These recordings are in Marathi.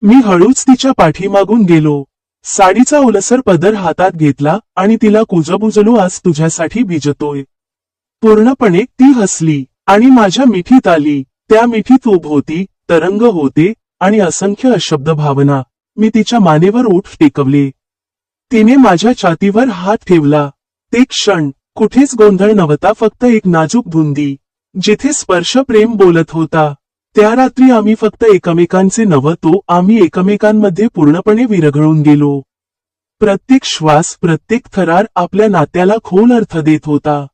मी हळूच तिच्या पाठीमागून गेलो. साडीचा ओलसर पदर हातात घेतला आणि तिला कुजबुजलो, आज तुझ्यासाठी भिजतोय. पूर्णपणे ती हसली आणि माझ्या मिठीत आली. त्या मिठीत ऊब होती, तरंग होते आणि असंख्य अशब्द भावना. मी तिच्या मानेवर ओठ टेकवले. तिने माझ्या छातीवर हात ठेवला. ते क्षण, कुठेच गोंधळ नव्हता, फक्त एक नाजूक धुंदी जिथे स्पर्श प्रेम बोलत होता. त्या रात्री आम्ही फक्त एकमेकांचे नव्हतो, आम्ही एकमेकांमध्ये पूर्णपणे विरघळून गेलो. प्रत्येक श्वास, प्रत्येक थरार आपल्या नात्याला खोल अर्थ देत होता.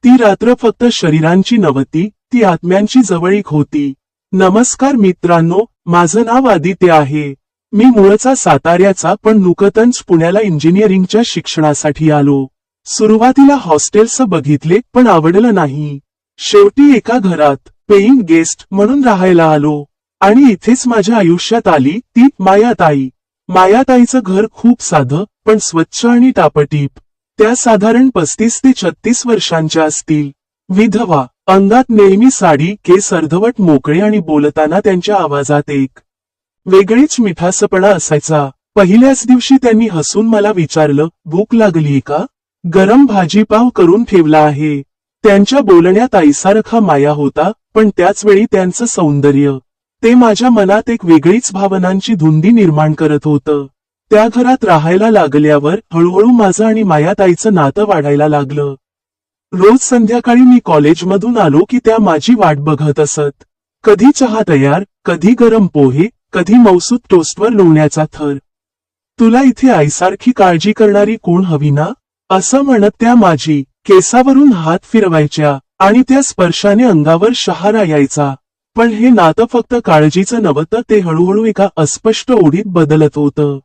ती रात्र फक्त शरीरांची नव्हती, ती आत्म्यांची जवळीक होती. नमस्कार मित्रांनो, माझं नाव आदित्य आहे. मी मूळचा साताऱ्याचा, पण नुकतंच पुण्याला इंजिनिअरिंगच्या शिक्षणासाठी आलो. सुरुवातीला हॉस्टेल्स बघितले, पण आवडलं नाही. शेवटी एका घरात पेईंग गेस्ट म्हणून राहायला आलो. आणि इथेच माझ्या आयुष्यात आली ती मायाताई. मायाताईचं घर खूप साधं, पण स्वच्छ आणि टापटीप. त्या साधारण 35 ते 36 वर्षांच्या असतील. विधवा, अंगात नेहमी साडी, केस अर्धवट मोकळे आणि बोलताना त्यांच्या आवाजात एक वेगळीच मिठासपणा असायचा. पहिल्याच दिवशी त्यांनी हसून मला विचारलं, भूक लागली का? गरम भाजीपाव करून ठेवला आहे. त्यांच्या बोलण्यात आईसारखा माया होता, पण त्याचवेळी त्यांचं सौंदर्य, ते माझ्या मनात एक वेगळीच भावनांची धुंदी निर्माण करत होतं. त्या घरात राहायला लागल्यावर हळूहळू माझं आणि मायाताईचं नातं वाढायला लागलं. रोज संध्याकाळी मी कॉलेजमधून आलो की त्या माझी वाट बघत असत. कधी चहा तयार, कधी गरम पोहे, कधी मौसूद टोस्टवर लोण्याचा थर. तुला इथे आईसारखी काळजी करणारी कोण हवी ना, असं म्हणत त्या माझी केसावरून हात फिरवायच्या आणि त्या स्पर्शाने अंगावर शहारा यायचा. पण हे नातं फक्त काळजीचं नव्हतं, ते हळूहळू एका अस्पष्ट ओढीत बदलत होतं.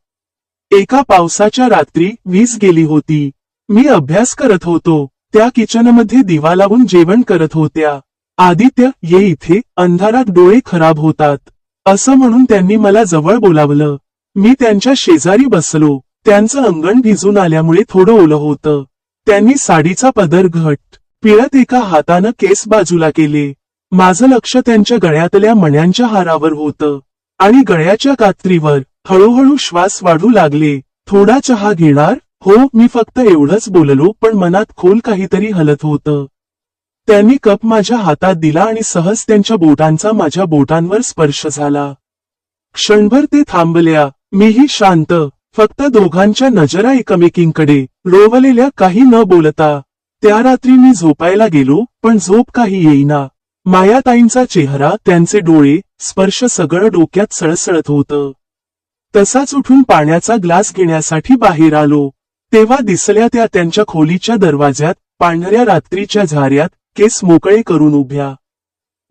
एका पावसाच्या रात्री वीज गेली होती. मी अभ्यास करत होतो. त्या किचनमध्ये दिवा लावून जेवण करत होत्या. आदित्य, ये इथे, अंधारात डोळे खराब होतात, असं म्हणून त्यांनी मला जवळ बोलावलं. मी त्यांच्या शेजारी बसलो. त्यांचं अंगण भिजून आल्यामुळे थोडं ओलं होतं. त्यांनी साडीचा पदर घट पिळत एका हातानं केस बाजूला केले. माझं लक्ष त्यांच्या गळ्यातल्या मण्यांच्या हारावर होतं आणि गळ्याच्या कात्रीवर. हळूहळू श्वास वाढू लागले. थोडा चहा घेणार? हो, मी फक्त एवढंच बोललो, पण मनात खोल काहीतरी हलत होतं. त्यांनी कप माझ्या हातात दिला आणि सहज त्यांच्या बोटांचा माझ्या बोटांवर स्पर्श झाला. क्षणभर ते थांबल्या. मीही शांत, फक्त दोघांच्या नजरा एकमेकींकडे रोवलेल्या, काही न बोलता. त्या रात्री मी झोपायला गेलो, पण झोप काही येईना. मायाताईंचा चेहरा, त्यांचे डोळे, स्पर्श, सगळं डोक्यात सळसळत होतं. तसाच उठून पाण्याचा ग्लास घेण्यासाठी बाहेर आलो, तेव्हा दिसल्या त्या त्यांच्या खोलीच्या दरवाज्यात, पांढऱ्या रात्रीच्या झाऱ्यात, केस मोकळे करून उभ्या.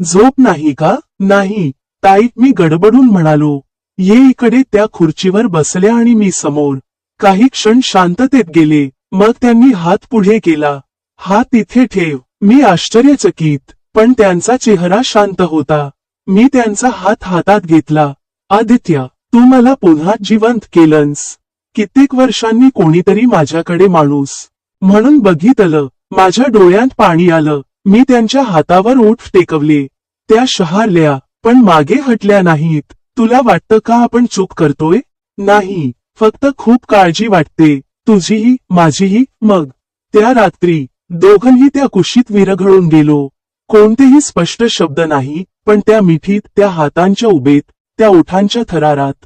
झोप नाही का? नाही ताई, मी गडबडून म्हणालो. ये इकडे. त्या खुर्चीवर बसल्या आणि मी समोर. काही क्षण शांततेत गेले. मग त्यांनी हात पुढे केला. हात इथे ठेव. मी आश्चर्यचकित, पण त्यांचा चेहरा शांत होता. मी त्यांचा हात हातात घेतला. आदित्य, तू मला पुन्हा जिवंत केलंस. कित्येक वर्षांनी कोणीतरी माझ्याकडे माणूस म्हणून बघितलं. माझ्या डोळ्यात पाणी आलं. मी त्यांच्या हातावर ओठ टेकवले. त्या शहारल्या, पण मागे हटल्या नाहीत. तुला वाटतं का आपण चूक करतोय? नाही, फक्त खूप काळजी वाटते, तुझीही माझीही. मग त्या रात्री दोघंही त्या कुशीत विरघळून गेलो. कोणतेही स्पष्ट शब्द नाही, पण त्या मिठीत, त्या हातांच्या उबेत, त्या ओठांच्या थरारात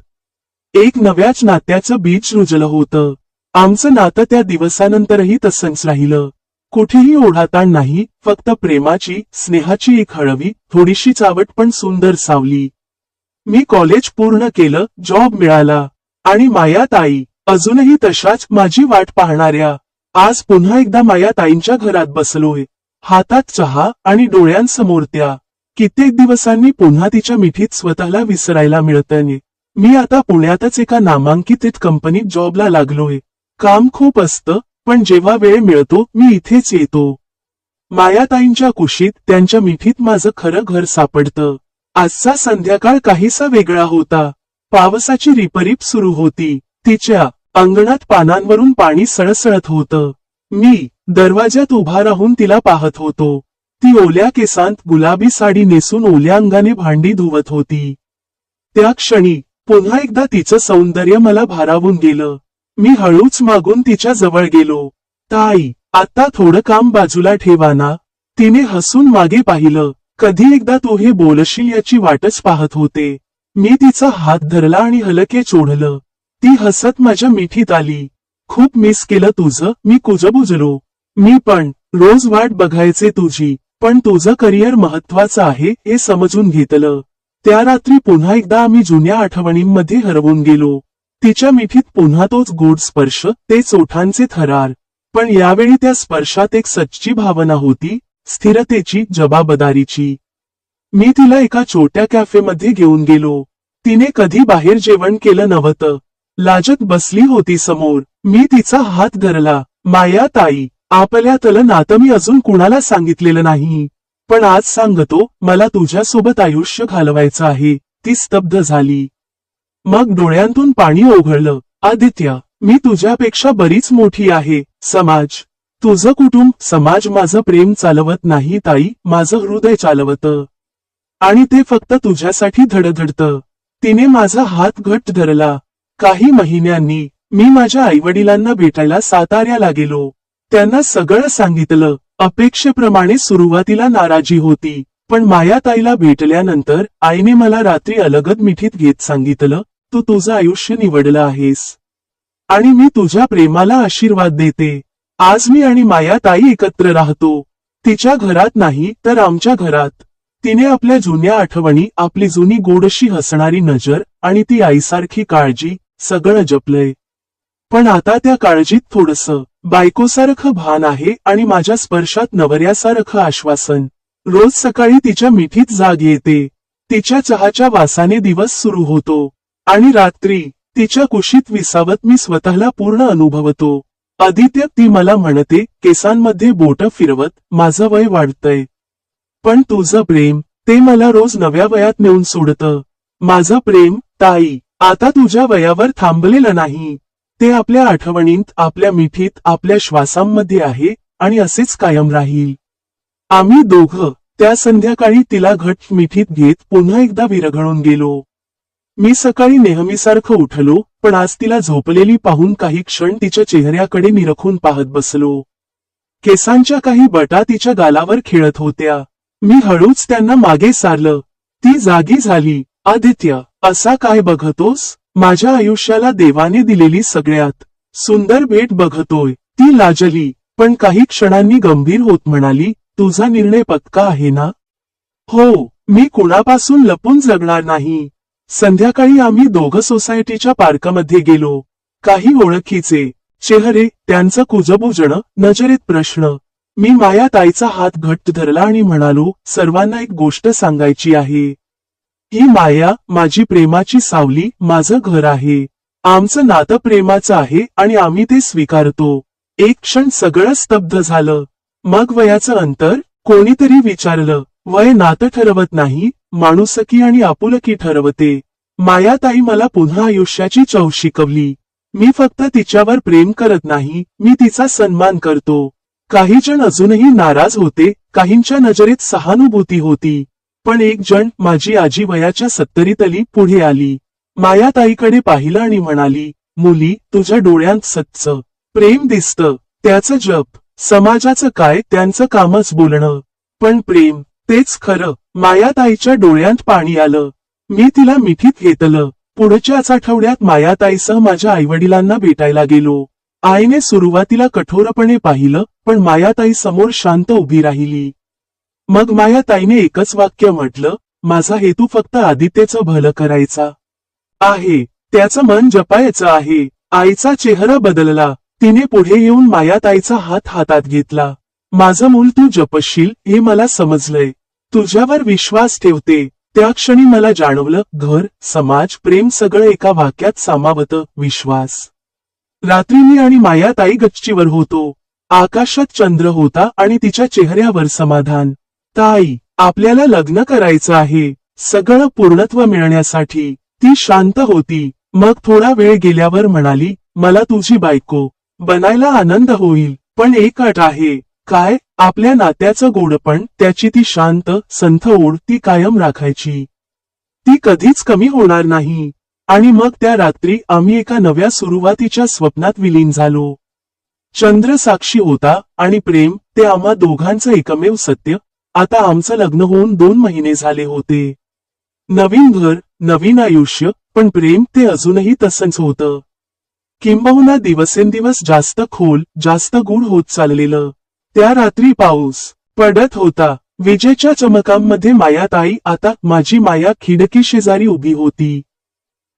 एक नव्याच नात्याचं बीज रुजलं होतं. आमचं नातं त्या दिवसानंतरही तसंच राहिलं. कुठेही ओढाताण नाही, फक्त प्रेमाची, स्नेहाची एक हळवी, थोडीशी चावट, पण सुंदर सावली. मी कॉलेज पूर्ण केलं, जॉब मिळाला आणि मायाताई अजूनही तशाच माझी वाट पाहणाऱ्या. आज पुन्हा एकदा मायाताईंच्या घरात बसलोय. हातात चहा आणि डोळ्यांसमोर त्या. कित्येक दिवसांनी पुन्हा तिच्या मिठीत स्वतःला विसरायला मिळतंय. मी आता पुण्यातच एका नामांकित कंपनीत जॉबला लागलोय. काम खूप असतं, पण जेव्हा वेळ मिळतो मी इथेच येतो. मायाताईंच्या कुशीत, त्यांच्या मिठीत माझं खरं घर सापडतं. आजचा संध्याकाळ काहीसा वेगळा होता. पावसाची रिपरिप सुरू होती. तिच्या अंगणात पानांवरून पाणी सळसळत होतं. मी दरवाज्यात उभा राहून तिला पाहत होतो. ती ओल्या केसांत गुलाबी साडी नेसून ओल्या अंगाने भांडी धुवत होती. त्या क्षणी पुन्हा एकदा तिचं सौंदर्य मला भारावून गेलं. मी हळूच मागून तिच्या जवळ गेलो. ताई, आता थोडं काम बाजूला ठेवा ना. तिने हसून मागे पाहिलं. कधी एकदा तू हे बोलशील याची वाटच पाहत होते. मी तिचा हात धरला आणि हलके चोढलं. ती हसत माझ्या मिठीत आली. खूप मिस केलं तुझं, मी कुजबुजलो. मी पण रोज वाट बघायचे तुझी, पण तुझं करिअर महत्वाचं आहे हे समजून घेतलं. त्या रात्री पुन्हा एकदा आम्ही जुन्या आठवणींमध्ये हरवून गेलो. तिच्या मिठीत पुन्हा तोच गोड स्पर्श, तेच ओठांचे थरार. पण यावेळी त्या स्पर्शात एक सच्ची भावना होती, स्थिरतेची, जबाबदारीची. मी तिला एका छोट्या कॅफेमध्ये घेऊन गेलो. तिने कधी बाहेर जेवण केलं नव्हतं. लाजत बसली होती समोर. मी तिचा हात धरला. माया ताई, आपल्यातलं नातं मी अजून कुणाला सांगितलेलं नाही, पण आज सांगतो, मला तुझ्यासोबत आयुष्य घालवायचं आहे. ती स्तब्ध झाली. मग डोळ्यांतून पाणी ओघळलं. आदित्य, मी तुझ्यापेक्षा बरीच मोठी आहे. समाज, तुझं कुटुंब, समाज माझं प्रेम चालवत नाही ताई, माझं हृदय चालवतं. आणि ते फक्त तुझ्यासाठी धडधडतं. तिने माझा हात घट्ट धरला. काही महिन्यांनी मी माझ्या आईवडिलांना भेटायला साताऱ्याला गेलो. त्यांना सगळं सांगितलं. अपेक्षेप्रमाणे सुरुवातीला नाराजी होती, पण मायाताईला भेटल्यानंतर आईने मला रात्री अलगद मिठीत घेत सांगितलं, तू तुझं आयुष्य निवडलं आहेस आणि मी तुझ्या प्रेमाला आशीर्वाद देते. आज मी आणि मायाताई एकत्र राहतो. तिच्या घरात नाही तर आमच्या घरात. तिने आपल्या जुन्या आठवणी, आपली जुनी गोडशी हसणारी नजर आणि ती आईसारखी काळजी, सगळं जपलंय. पण आता त्या काळजीत थोडंसं बायकोसारखं भान आहे आणि माझ्या स्पर्शात नवऱ्यासारखं आश्वासन. रोज सकाळी तिच्या मिठीत जाग येते. तिच्या चहाच्या वासाने दिवस सुरू होतो आणि रात्री तिच्या कुशीत विसावत मी स्वतःला पूर्ण अनुभवतो. आदित्य, ती मला म्हणते, केसांमध्ये बोटं फिरवत, माझं वय वाढतंय. पण तुझं प्रेम, ते मला रोज नव्या वयात नेऊन सोडतं. माझं प्रेम, ताई, आता तुझ्या वयावर थांबलेलं नाही. ते आपल्या आठवणींत, आपल्या मिठीत, आपल्या श्वासांमध्ये आहे आणि असेच कायम राहील. आम्ही दोघं त्या संध्याकाळी तिला घट्ट मिठीत घेत पुन्हा एकदा विरघळून गेलो. मी सकाळी नेहमीसारखं उठलो, पण आज तिला झोपलेली पाहून काही क्षण तिच्या चेहऱ्याकडे निरखून पाहत बसलो. केसांच्या काही बटा तिच्या गालावर खेळत होत्या. मी हळूच त्यांना मागे सारलं. ती जागी झाली. आदित्य, असा काय बघतोस? माझ्या आयुष्याला देवाने दिलेली सगळ्यात सुंदर भेट बघतोय. ती लाजली, पण काही क्षणांनी गंभीर होत म्हणाली, तुझा निर्णय पक्का आहे ना? हो, मी कुणापासून लपून जगणार नाही. संध्याकाळी आम्ही दोघं सोसायटीच्या पार्कमध्ये गेलो. काही ओळखीचे चेहरे, त्यांचं कुजबुजणं, नजरेत प्रश्न. मी मायाताईचा हात घट्ट धरला आणि म्हणालो, सर्वांना एक गोष्ट सांगायची आहे. ही माया, माझी प्रेमाची सावली, माझं घर आहे. आमचं नातं प्रेमाचं आहे आणि आम्ही ते स्वीकारतो. एक क्षण सगळं स्तब्ध झालं. मग वयाचं अंतर? कोणीतरी विचारलं. वय नातं ठरवत नाही, माणुसकी आणि आपुलकी ठरवते. मायाताई मला पुन्हा आयुष्याची चव शिकवली. मी फक्त तिच्यावर प्रेम करत नाही, मी तिचा सन्मान करतो. काही जण अजूनही नाराज होते, काहींच्या नजरेत सहानुभूती होती. पण एक जण, माझी आजी वयाच्या 70तली पुढे आली. मायाताईकडे पाहिलं आणि म्हणाली, मुली, तुझ्या डोळ्यांत सच्च प्रेम दिसतं. त्याचं जप. समाजाचं काय, त्यांचं कामच बोलणं. पण प्रेम, तेच खरं. मायाताईच्या डोळ्यांत पाणी आलं. मी तिला मिठीत घेतलं. पुढच्याच आठवड्यात मायाताईसह माझ्या आईवडिलांना भेटायला गेलो. आईने सुरुवातीला कठोरपणे पाहिलं, पण मायाताई समोर शांत उभी राहिली. मग मायाताईने एकच वाक्य म्हटलं, माझा हेतू फक्त आदित्यचं भलं करायचा आहे, त्याचं मन जपायचं आहे. आईचा चेहरा बदलला. तिने पुढे येऊन मायाताईचा हात हातात घेतला. माझं मूल तू जपशील हे मला समजलंय. तुझ्यावर विश्वास ठेवते. त्या क्षणी मला जाणवलं, घर, समाज, प्रेम सगळं एका वाक्यात सामावतं, विश्वास. रात्री मी आणि मायाताई गच्चीवर होतो. आकाशात चंद्र होता आणि तिच्या चेहऱ्यावर समाधान. ताई, आपल्याला लग्न करायचं आहे, सगळं पूर्णत्व मिळण्यासाठी. ती शांत होती. मग थोडा वेळ गेल्यावर म्हणाली, मला तुझी बायको बनायला आनंद होईल, पण एक अट आहे. काय? आपल्या नात्याचं गोडपण, त्याची ती शांत, संथ ओढ, ती कायम राखायची. ती कधीच कमी होणार नाही. आणि मग त्या रात्री आम्ही एका नव्या सुरुवातीच्या स्वप्नात विलीन झालो. चंद्र साक्षी होता आणि प्रेम ते आम्हा दोघांचं एकमेव सत्य. आता आमचं लग्न होऊन 2 महिने झाले होते. नवीन घर, नवीन आयुष्य, पण प्रेम ते अजूनही तसंच होतं. किंबहुना दिवसेंदिवस जास्त खोल, जास्त गूढ होत चाललेलं. त्या रात्री पाऊस पडत होता. विजेच्या चमकांमध्ये मायाताई, आता माझी माया, खिडकी शेजारी उभी होती.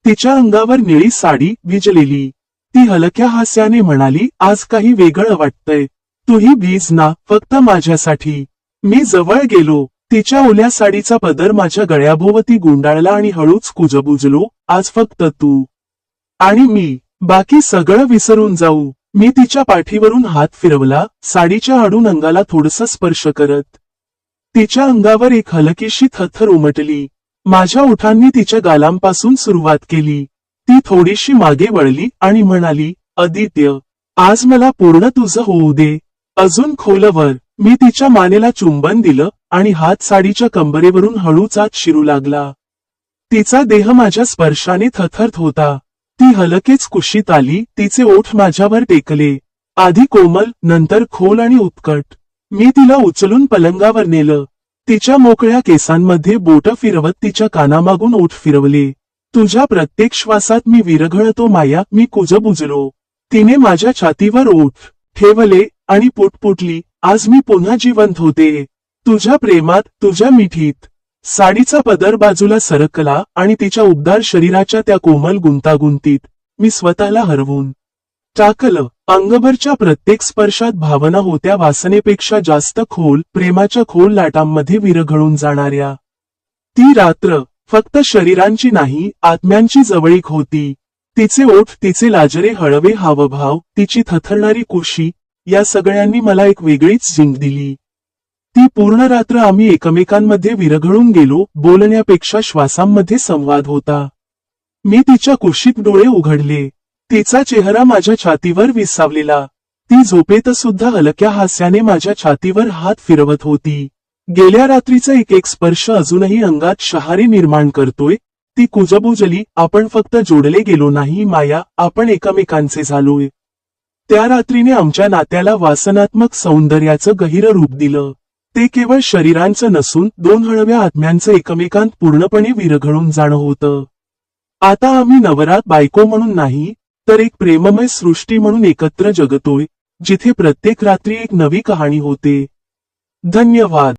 तिच्या अंगावर निळी साडी विजलेली. ती हलक्या हास्याने म्हणाली, आज काही वेगळं वाटतंय. तूही भिज ना, फक्त माझ्यासाठी. मी जवळ गेलो. तिच्या ओल्या साडीचा पदर माझ्या गळ्याभोवती गुंडाळला आणि हळूच कुजबुजलो, आज फक्त तू आणि मी. बाकी सगळं विसरून जाऊ. मी तिच्या पाठीवरून हात फिरवला, साडीच्या आडून अंगाला थोडंसं स्पर्श करत. तिच्या अंगावर एक हलकीशी थरथर उमटली. माझ्या ओठांनी तिच्या गालांपासून सुरुवात केली. ती थोडीशी मागे वळली आणि म्हणाली, आदित्य, आज मला पूर्ण तुझं होऊ दे. अजून खोलवर. मी तिच्या मानेला चुंबन दिलं आणि हात साडीच्या कंबरेवरून हळूच आत शिरू लागला. तिचा देह माझ्या स्पर्शाने थरथरत होता. ती हलकेच कुशीत आली, तिचे ओठ माझ्यावर टेकले. आधी कोमल, नंतर खोल आणि उत्कट. मी तिला उचलून पलंगावर नेलं. तिच्या मोकळ्या केसांमध्ये बोटं फिरवत तिच्या कानामागून ओठ फिरवले. तुझ्या प्रत्येक श्वासात मी विरघळतो माया, मी कुजबुजलो. तिने माझ्या छातीवर ओठ ठेवले आणि पुटपुटली, आज मी पुन्हा जिवंत होते. तुझ्या प्रेमात, तुझ्या मिठीत. साडीचा पदर बाजूला सरकला आणि तिच्या उबदार शरीराच्या त्या कोमल गुंतागुंतीत मी स्वतःला हरवून टाकलं. अंगभरच्या प्रत्येक स्पर्शात भावना होत्या, वासनेपेक्षा जास्त खोल, प्रेमाच्या खोल लाटांमध्ये विरघळून जाणाऱ्या. ती रात्र फक्त शरीरांची नाही, आत्म्यांची जवळीक होती. तिचे ओठ, तिचे लाजरे हळवे हावभाव, तिची थरथरणारी कुशी, या सगळ्यांनी मला एक वेगळीच झिंक दिली. ती पूर्ण रात्र आम्ही एकमेकांमध्ये विरघळून गेलो. बोलण्यापेक्षा श्वासांमध्ये संवाद होता. मी तिच्या कुशीत डोळे उघडले. तिचा चेहरा माझ्या छातीवर विसावलेला. ती झोपेत सुद्धा हलक्या हास्याने माझ्या छातीवर हात फिरवत होती. गेल्या रात्रीचा एक एक स्पर्श अजूनही अंगात शहारे निर्माण करतोय. ती कुजबुजली, आपण फक्त जोडले गेलो नाही माया, आपण एकमेकांचे झालोय. त्या रात्रीने आमच्या नात्याला वासनात्मक सौंदर्याचं गहिरं रूप दिलं. ते केवळ शरीरांचं नसून 2 हळव्या आत्म्यांचं एकमेकांत पूर्णपणे विरघळून जाणं होतं. आता आम्ही नवरा बायको म्हणून नाही, तर एक प्रेममय सृष्टी म्हणून एकत्र जगतोय, जिथे प्रत्येक रात्री एक नवी कहाणी होते. धन्यवाद.